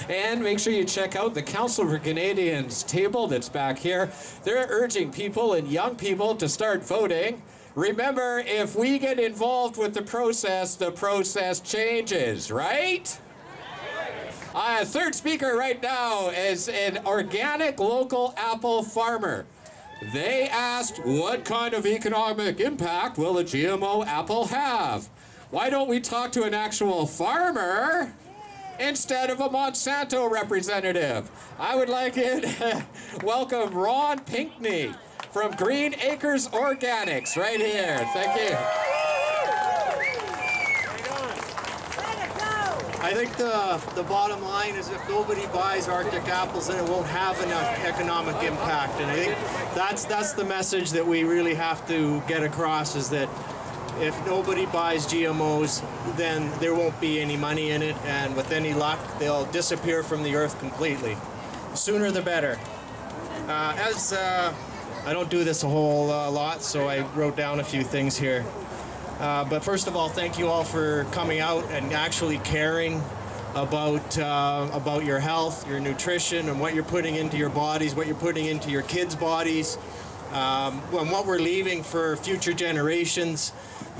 And make sure you check out the Council for Canadians table that's back here. They're urging people and young people to start voting. Remember, if we get involved with the process changes, right? Third speaker right now is an organic local apple farmer. They asked, what kind of economic impact will a GMO apple have? Why don't we talk to an actual farmer instead of a Monsanto representative? I would like you to welcome Ron Pinkny from Green Acres Organics right here. Thank you. I think the bottom line is if nobody buys Arctic apples, then it won't have an economic impact. And I think that's the message that we really have to get across, is that if nobody buys GMOs, then there won't be any money in it, and with any luck, they'll disappear from the earth completely. The sooner the better. I don't do this a whole lot, so I wrote down a few things here. But first of all, thank you all for coming out and actually caring about your health, your nutrition, and what you're putting into your bodies, what you're putting into your kids' bodies, and what we're leaving for future generations.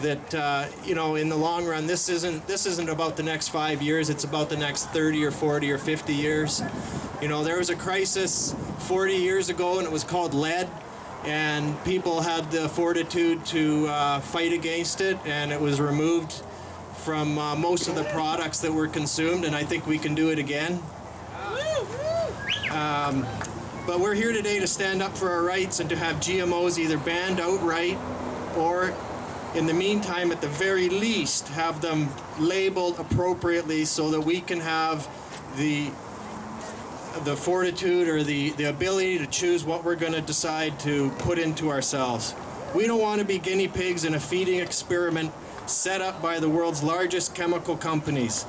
That you know, in the long run, this isn't about the next 5 years. It's about the next 30 or 40 or 50 years. You know, there was a crisis 40 years ago, and it was called lead. And people had the fortitude to fight against it, and it was removed from most of the products that were consumed, and I think we can do it again. But we're here today to stand up for our rights and to have GMOs either banned outright, or in the meantime, at the very least, have them labeled appropriately so that we can have the fortitude or the ability to choose what we're going to decide to put into ourselves. We don't want to be guinea pigs in a feeding experiment set up by the world's largest chemical companies.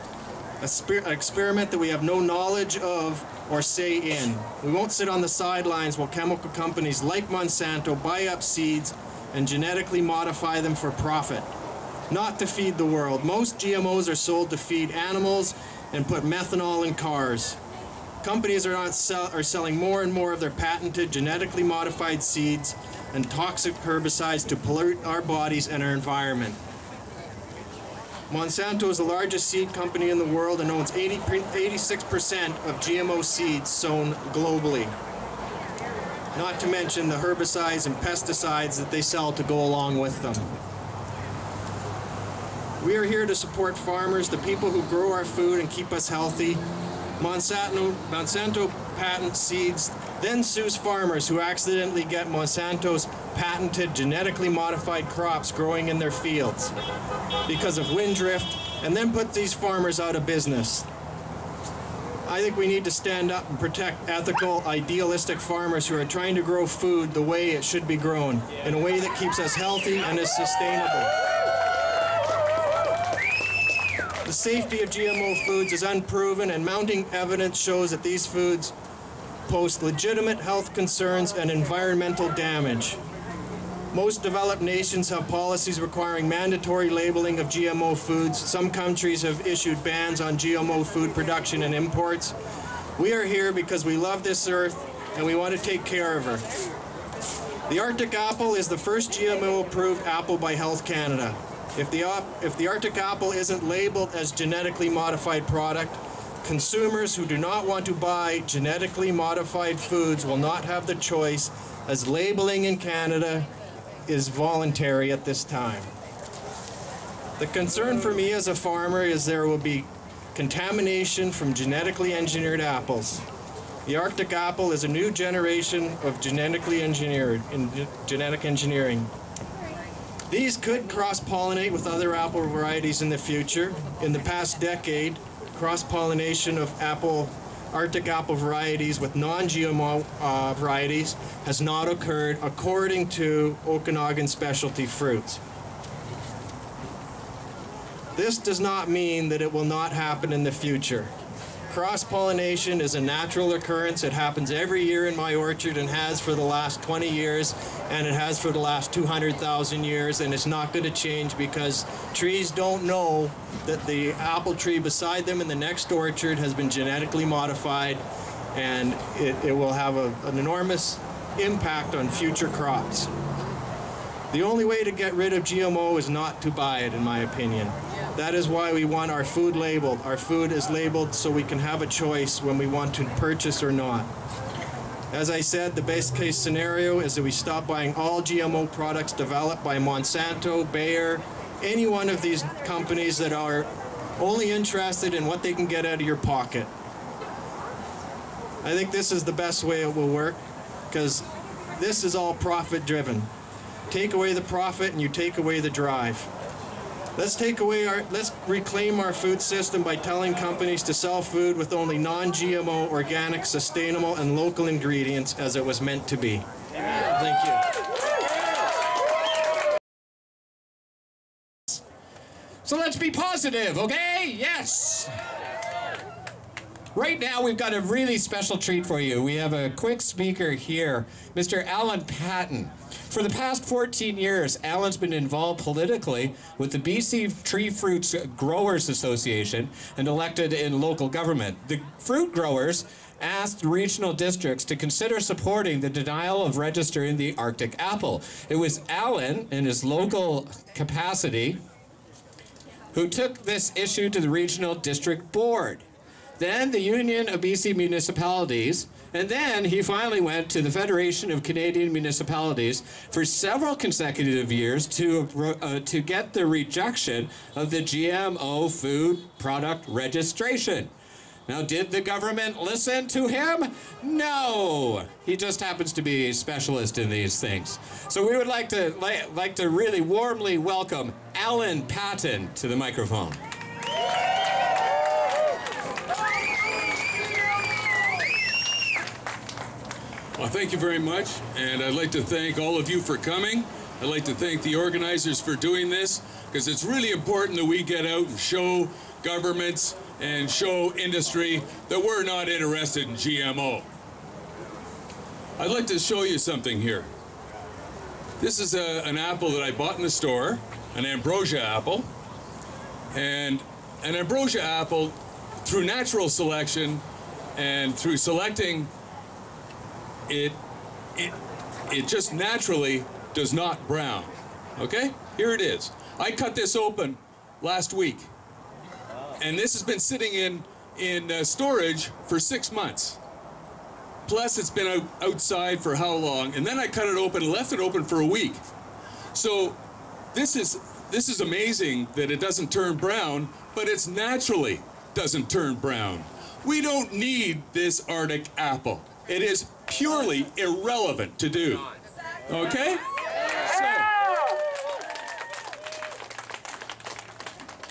An experiment that we have no knowledge of or say in. We won't sit on the sidelines while chemical companies like Monsanto buy up seeds and genetically modify them for profit. Not to feed the world. Most GMOs are sold to feed animals and put methanol in cars. Companies are selling more and more of their patented genetically modified seeds and toxic herbicides to pollute our bodies and our environment. Monsanto is the largest seed company in the world and owns 86% of GMO seeds sown globally. Not to mention the herbicides and pesticides that they sell to go along with them. We are here to support farmers, the people who grow our food and keep us healthy. Monsanto patents seeds, then sues farmers who accidentally get Monsanto's patented genetically modified crops growing in their fields because of wind drift, and then put these farmers out of business. I think we need to stand up and protect ethical, idealistic farmers who are trying to grow food the way it should be grown, in a way that keeps us healthy and is sustainable. The safety of GMO foods is unproven, and mounting evidence shows that these foods pose legitimate health concerns and environmental damage. Most developed nations have policies requiring mandatory labeling of GMO foods. Some countries have issued bans on GMO food production and imports. We are here because we love this earth and we want to take care of her. The Arctic apple is the first GMO-approved apple by Health Canada. If the Arctic apple isn't labeled as genetically modified product, consumers who do not want to buy genetically modified foods will not have the choice, as labeling in Canada is voluntary at this time. The concern for me as a farmer is there will be contamination from genetically engineered apples. The Arctic apple is a new generation of genetic engineering. These could cross-pollinate with other apple varieties in the future. In the past decade, cross-pollination of Arctic apple varieties with non-GMO varieties has not occurred, according to Okanagan Specialty Fruits. This does not mean that it will not happen in the future. Cross-pollination is a natural occurrence. It happens every year in my orchard and has for the last 20 years, and it has for the last 200,000 years, and it's not going to change because trees don't know that the apple tree beside them in the next orchard has been genetically modified, and it will have an enormous impact on future crops. The only way to get rid of GMO is not to buy it, in my opinion. That is why we want our food labeled. Our food is labeled so we can have a choice when we want to purchase or not. As I said, the best case scenario is that we stop buying all GMO products developed by Monsanto, Bayer, any one of these companies that are only interested in what they can get out of your pocket. I think this is the best way it will work, because this is all profit driven. Take away the profit and you take away the drive. Let's reclaim our food system by telling companies to sell food with only non-GMO, organic, sustainable, and local ingredients as it was meant to be. Thank you. So let's be positive, okay? Yes! Right now, we've got a really special treat for you. We have a quick speaker here, Mr. Allan Patton. For the past 14 years, Allan's been involved politically with the BC Tree Fruits Growers Association and elected in local government. The fruit growers asked regional districts to consider supporting the denial of registering the Arctic apple. It was Allan, in his local capacity, who took this issue to the regional district board. Then the Union of BC Municipalities, and then he finally went to the Federation of Canadian Municipalities for several consecutive years to get the rejection of the GMO food product registration. Now, did the government listen to him? No! He just happens to be a specialist in these things. So we would like to really warmly welcome Allan Patton to the microphone. Well, thank you very much, and I'd like to thank all of you for coming. I'd like to thank the organizers for doing this, because it's really important that we get out and show governments and show industry that we're not interested in GMO. I'd like to show you something here. This is an apple that I bought in the store, an Ambrosia apple, and an Ambrosia apple, through natural selection and through selecting it just naturally does not brown. Okay? Here it is. I cut this open last week, and this has been sitting in storage for 6 months. Plus, it's been outside for how long? And then I cut it open and left it open for a week. So this is amazing that it doesn't turn brown, but it's naturally doesn't turn brown. We don't need this Arctic apple. It is purely irrelevant to do. Okay? So,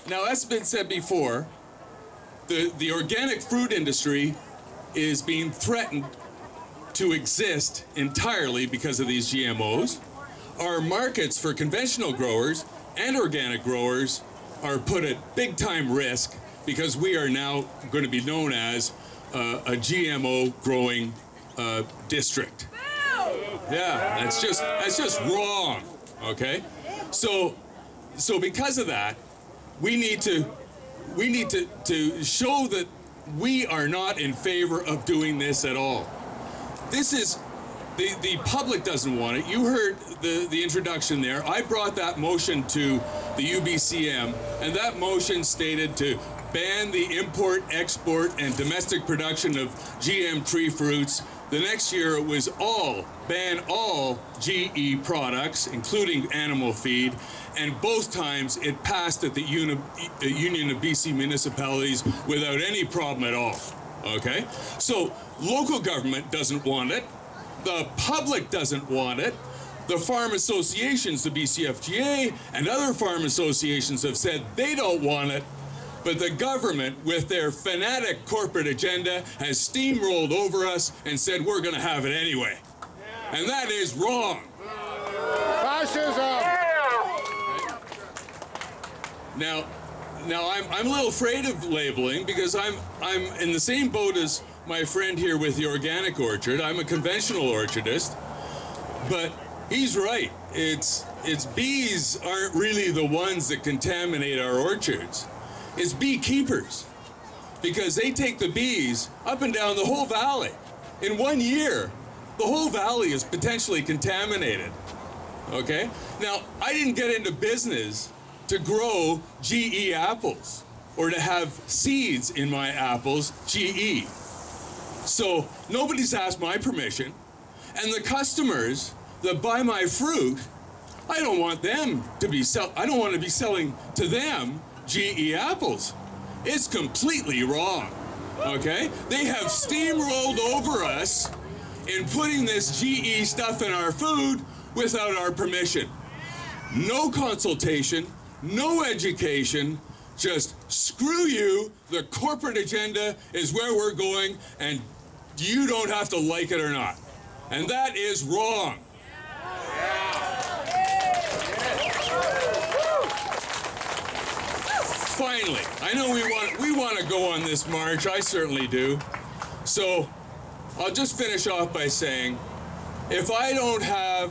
now, as has been said before, the organic fruit industry is being threatened to exist entirely because of these GMOs. Our markets for conventional growers and organic growers are put at big-time risk because we are now going to be known as a GMO growing district. Yeah, that's just wrong. Okay, so because of that, we need to show that we are not in favor of doing this at all. This is the public doesn't want it. You heard the introduction there. I brought that motion to the UBCM, and that motion stated to ban the import, export, and domestic production of GM tree fruits. The next year it was ban all GE products, including animal feed, and both times it passed at the Union of BC Municipalities without any problem at all. Okay? So local government doesn't want it. The public doesn't want it. The farm associations, the BCFGA, and other farm associations have said they don't want it. But the government, with their fanatic corporate agenda, has steamrolled over us and said we're going to have it anyway. And that is wrong. Fascism! Now, Now I'm a little afraid of labeling because I'm in the same boat as my friend here with the organic orchard. I'm a conventional orchardist, but he's right. It's bees aren't really the ones that contaminate our orchards. It's beekeepers, because they take the bees up and down the whole valley. In 1 year, the whole valley is potentially contaminated. Okay? Now, I didn't get into business to grow GE apples or to have seeds in my apples, GE. So nobody's asked my permission. And the customers that buy my fruit, I don't want them to be I don't want to be selling to them GE apples. It's completely wrong. Okay? They have steamrolled over us in putting this GE stuff in our food without our permission. No consultation, no education, just screw you, the corporate agenda is where we're going, and you don't have to like it or not. And that is wrong. Finally, I know we want to go on this march, I certainly do. So I'll just finish off by saying, if I don't have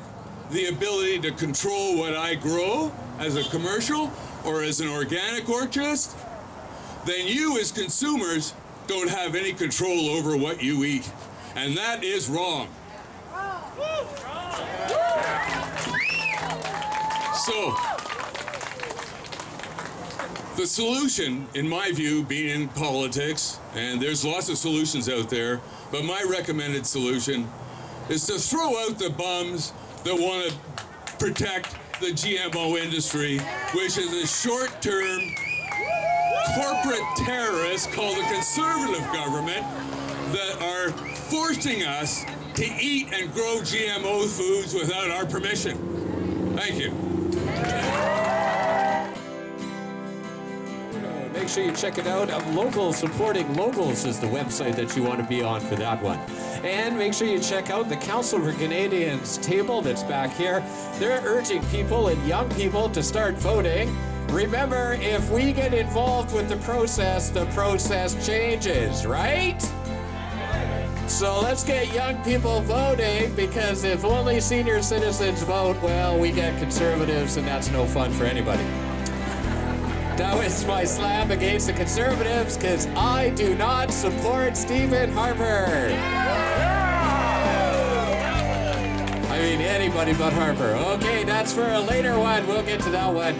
the ability to control what I grow as a commercial or as an organic orchardist, then you as consumers don't have any control over what you eat. And that is wrong. So, the solution, in my view, being in politics, and there's lots of solutions out there, but my recommended solution is to throw out the bums that want to protect the GMO industry, which is a short-term corporate terrorist called the conservative government that are forcing us to eat and grow GMO foods without our permission. Thank you. Make sure you check it out. Local Supporting Locals is the website that you want to be on for that one. And make sure you check out the Council for Canadians table that's back here. They're urging people and young people to start voting. Remember, if we get involved with the process changes, right? So let's get young people voting, because if only senior citizens vote, well, we get conservatives, and that's no fun for anybody. That was my slam against the conservatives, because I do not support Stephen Harper. I mean, anybody but Harper. Okay, that's for a later one. We'll get to that one.